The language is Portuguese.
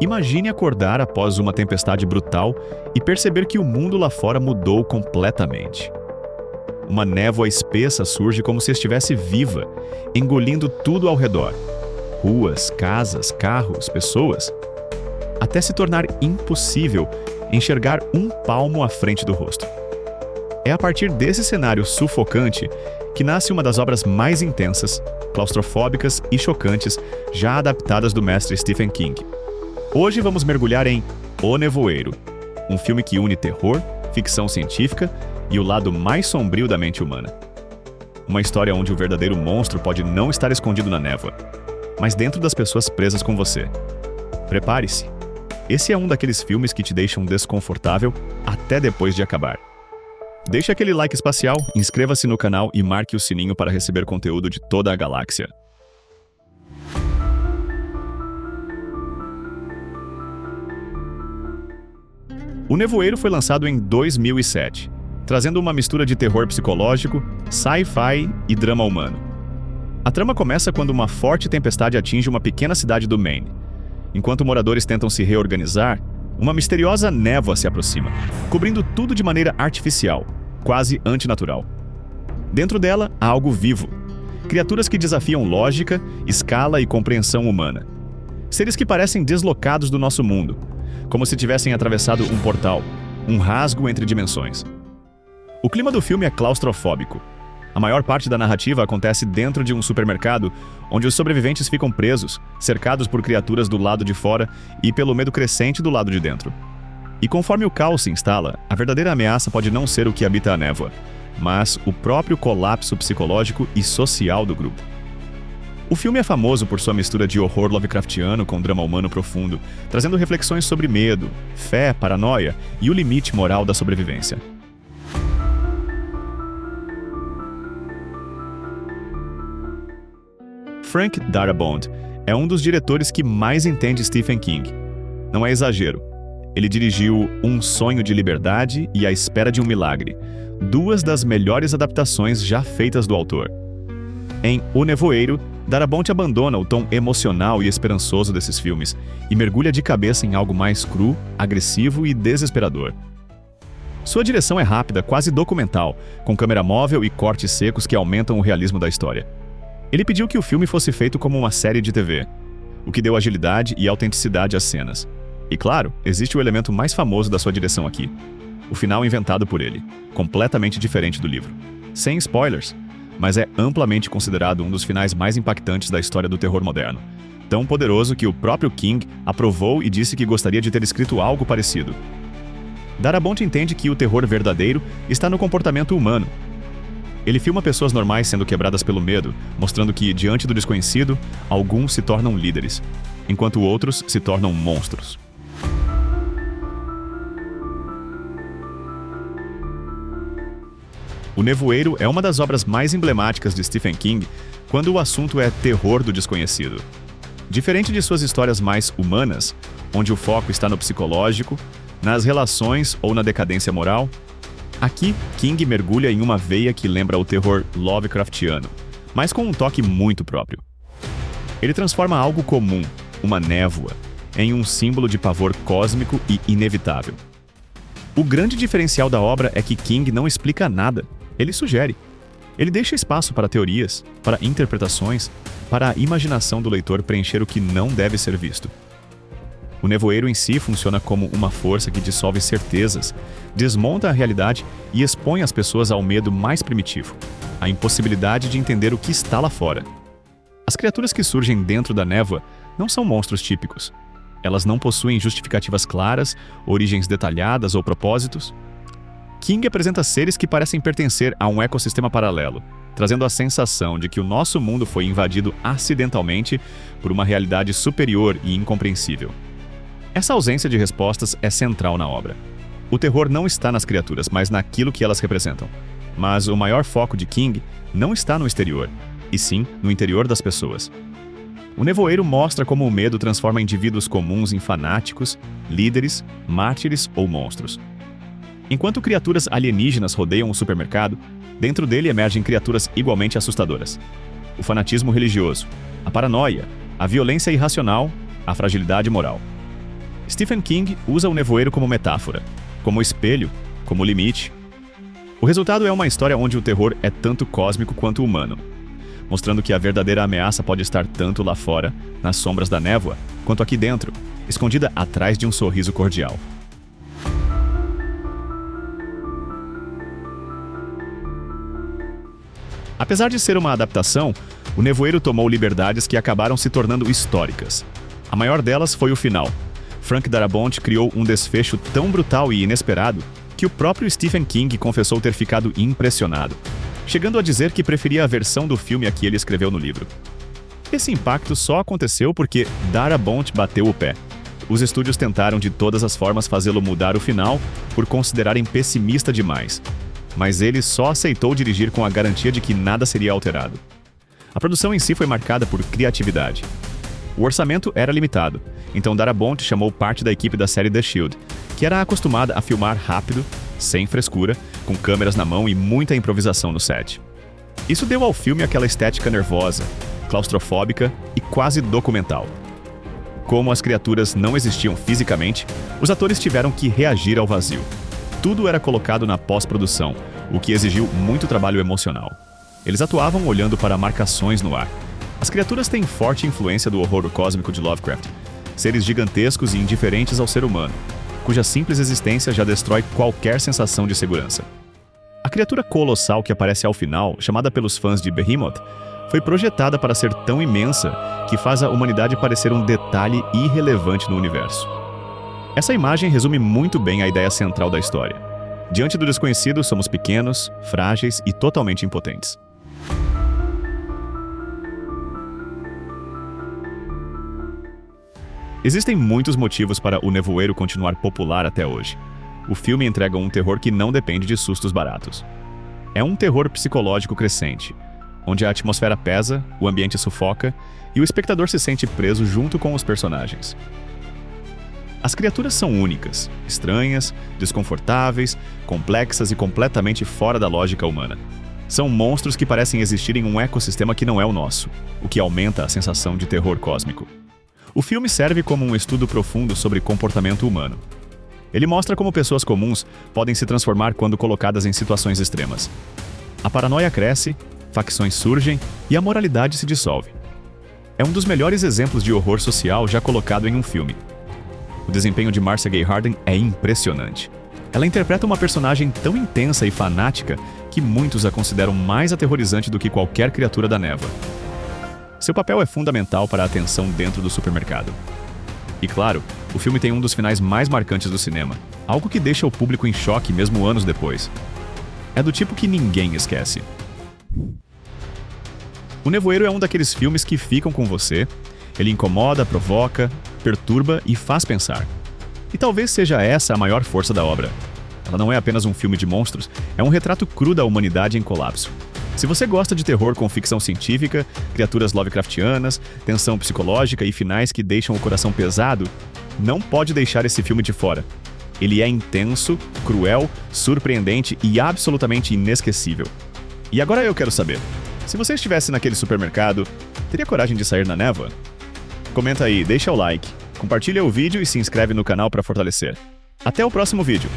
Imagine acordar após uma tempestade brutal e perceber que o mundo lá fora mudou completamente. Uma névoa espessa surge como se estivesse viva, engolindo tudo ao redor. Ruas, casas, carros, pessoas. Até se tornar impossível enxergar um palmo à frente do rosto. É a partir desse cenário sufocante que nasce uma das obras mais intensas, claustrofóbicas e chocantes já adaptadas do mestre Stephen King. Hoje vamos mergulhar em O Nevoeiro, um filme que une terror, ficção científica e o lado mais sombrio da mente humana. Uma história onde o verdadeiro monstro pode não estar escondido na névoa, mas dentro das pessoas presas com você. Prepare-se. Esse é um daqueles filmes que te deixam desconfortável até depois de acabar. Deixe aquele like espacial, inscreva-se no canal e marque o sininho para receber conteúdo de toda a galáxia. O Nevoeiro foi lançado em 2007, trazendo uma mistura de terror psicológico, sci-fi e drama humano. A trama começa quando uma forte tempestade atinge uma pequena cidade do Maine. Enquanto moradores tentam se reorganizar, uma misteriosa névoa se aproxima, cobrindo tudo de maneira artificial, quase antinatural. Dentro dela há algo vivo, criaturas que desafiam lógica, escala e compreensão humana. Seres que parecem deslocados do nosso mundo, como se tivessem atravessado um portal, um rasgo entre dimensões. O clima do filme é claustrofóbico. A maior parte da narrativa acontece dentro de um supermercado, onde os sobreviventes ficam presos, cercados por criaturas do lado de fora e pelo medo crescente do lado de dentro. E conforme o caos se instala, a verdadeira ameaça pode não ser o que habita a névoa, mas o próprio colapso psicológico e social do grupo. O filme é famoso por sua mistura de horror Lovecraftiano com drama humano profundo, trazendo reflexões sobre medo, fé, paranoia e o limite moral da sobrevivência. Frank Darabont é um dos diretores que mais entende Stephen King. Não é exagero. Ele dirigiu Um Sonho de Liberdade e A Espera de um Milagre, duas das melhores adaptações já feitas do autor. Em O Nevoeiro, Darabont abandona o tom emocional e esperançoso desses filmes e mergulha de cabeça em algo mais cru, agressivo e desesperador. Sua direção é rápida, quase documental, com câmera móvel e cortes secos que aumentam o realismo da história. Ele pediu que o filme fosse feito como uma série de TV, o que deu agilidade e autenticidade às cenas. E claro, existe o elemento mais famoso da sua direção aqui, o final inventado por ele, completamente diferente do livro. Sem spoilers, mas é amplamente considerado um dos finais mais impactantes da história do terror moderno. Tão poderoso que o próprio King aprovou e disse que gostaria de ter escrito algo parecido. Darabont entende que o terror verdadeiro está no comportamento humano. Ele filma pessoas normais sendo quebradas pelo medo, mostrando que, diante do desconhecido, alguns se tornam líderes, enquanto outros se tornam monstros. O Nevoeiro é uma das obras mais emblemáticas de Stephen King quando o assunto é terror do desconhecido. Diferente de suas histórias mais humanas, onde o foco está no psicológico, nas relações ou na decadência moral, aqui King mergulha em uma veia que lembra o terror Lovecraftiano, mas com um toque muito próprio. Ele transforma algo comum, uma névoa, em um símbolo de pavor cósmico e inevitável. O grande diferencial da obra é que King não explica nada. Ele sugere. Ele deixa espaço para teorias, para interpretações, para a imaginação do leitor preencher o que não deve ser visto. O nevoeiro em si funciona como uma força que dissolve certezas, desmonta a realidade e expõe as pessoas ao medo mais primitivo, a impossibilidade de entender o que está lá fora. As criaturas que surgem dentro da névoa não são monstros típicos. Elas não possuem justificativas claras, origens detalhadas ou propósitos. King apresenta seres que parecem pertencer a um ecossistema paralelo, trazendo a sensação de que o nosso mundo foi invadido acidentalmente por uma realidade superior e incompreensível. Essa ausência de respostas é central na obra. O terror não está nas criaturas, mas naquilo que elas representam. Mas o maior foco de King não está no exterior, e sim no interior das pessoas. O Nevoeiro mostra como o medo transforma indivíduos comuns em fanáticos, líderes, mártires ou monstros. Enquanto criaturas alienígenas rodeiam o supermercado, dentro dele emergem criaturas igualmente assustadoras. O fanatismo religioso, a paranoia, a violência irracional, a fragilidade moral. Stephen King usa o nevoeiro como metáfora, como espelho, como limite. O resultado é uma história onde o terror é tanto cósmico quanto humano, mostrando que a verdadeira ameaça pode estar tanto lá fora, nas sombras da névoa, quanto aqui dentro, escondida atrás de um sorriso cordial. Apesar de ser uma adaptação, o nevoeiro tomou liberdades que acabaram se tornando históricas. A maior delas foi o final. Frank Darabont criou um desfecho tão brutal e inesperado que o próprio Stephen King confessou ter ficado impressionado, chegando a dizer que preferia a versão do filme a que ele escreveu no livro. Esse impacto só aconteceu porque Darabont bateu o pé. Os estúdios tentaram de todas as formas fazê-lo mudar o final por considerarem pessimista demais, mas ele só aceitou dirigir com a garantia de que nada seria alterado. A produção em si foi marcada por criatividade. O orçamento era limitado, então Darabont chamou parte da equipe da série The Shield, que era acostumada a filmar rápido, sem frescura, com câmeras na mão e muita improvisação no set. Isso deu ao filme aquela estética nervosa, claustrofóbica e quase documental. Como as criaturas não existiam fisicamente, os atores tiveram que reagir ao vazio. Tudo era colocado na pós-produção, o que exigiu muito trabalho emocional. Eles atuavam olhando para marcações no ar. As criaturas têm forte influência do horror cósmico de Lovecraft, seres gigantescos e indiferentes ao ser humano, cuja simples existência já destrói qualquer sensação de segurança. A criatura colossal que aparece ao final, chamada pelos fãs de Behemoth, foi projetada para ser tão imensa que faz a humanidade parecer um detalhe irrelevante no universo. Essa imagem resume muito bem a ideia central da história. Diante do desconhecido, somos pequenos, frágeis e totalmente impotentes. Existem muitos motivos para o nevoeiro continuar popular até hoje. O filme entrega um terror que não depende de sustos baratos. É um terror psicológico crescente, onde a atmosfera pesa, o ambiente sufoca e o espectador se sente preso junto com os personagens. As criaturas são únicas, estranhas, desconfortáveis, complexas e completamente fora da lógica humana. São monstros que parecem existir em um ecossistema que não é o nosso, o que aumenta a sensação de terror cósmico. O filme serve como um estudo profundo sobre comportamento humano. Ele mostra como pessoas comuns podem se transformar quando colocadas em situações extremas. A paranoia cresce, facções surgem e a moralidade se dissolve. É um dos melhores exemplos de horror social já colocado em um filme. O desempenho de Marcia Gay Harden é impressionante. Ela interpreta uma personagem tão intensa e fanática que muitos a consideram mais aterrorizante do que qualquer criatura da névoa. Seu papel é fundamental para a tensão dentro do supermercado. E claro, o filme tem um dos finais mais marcantes do cinema, algo que deixa o público em choque mesmo anos depois. É do tipo que ninguém esquece. O Nevoeiro é um daqueles filmes que ficam com você. Ele incomoda, provoca, perturba e faz pensar. E talvez seja essa a maior força da obra. Ela não é apenas um filme de monstros, é um retrato cru da humanidade em colapso. Se você gosta de terror com ficção científica, criaturas Lovecraftianas, tensão psicológica e finais que deixam o coração pesado, não pode deixar esse filme de fora. Ele é intenso, cruel, surpreendente e absolutamente inesquecível. E agora eu quero saber, se você estivesse naquele supermercado, teria coragem de sair na névoa? Comenta aí, deixa o like, compartilha o vídeo e se inscreve no canal para fortalecer. Até o próximo vídeo!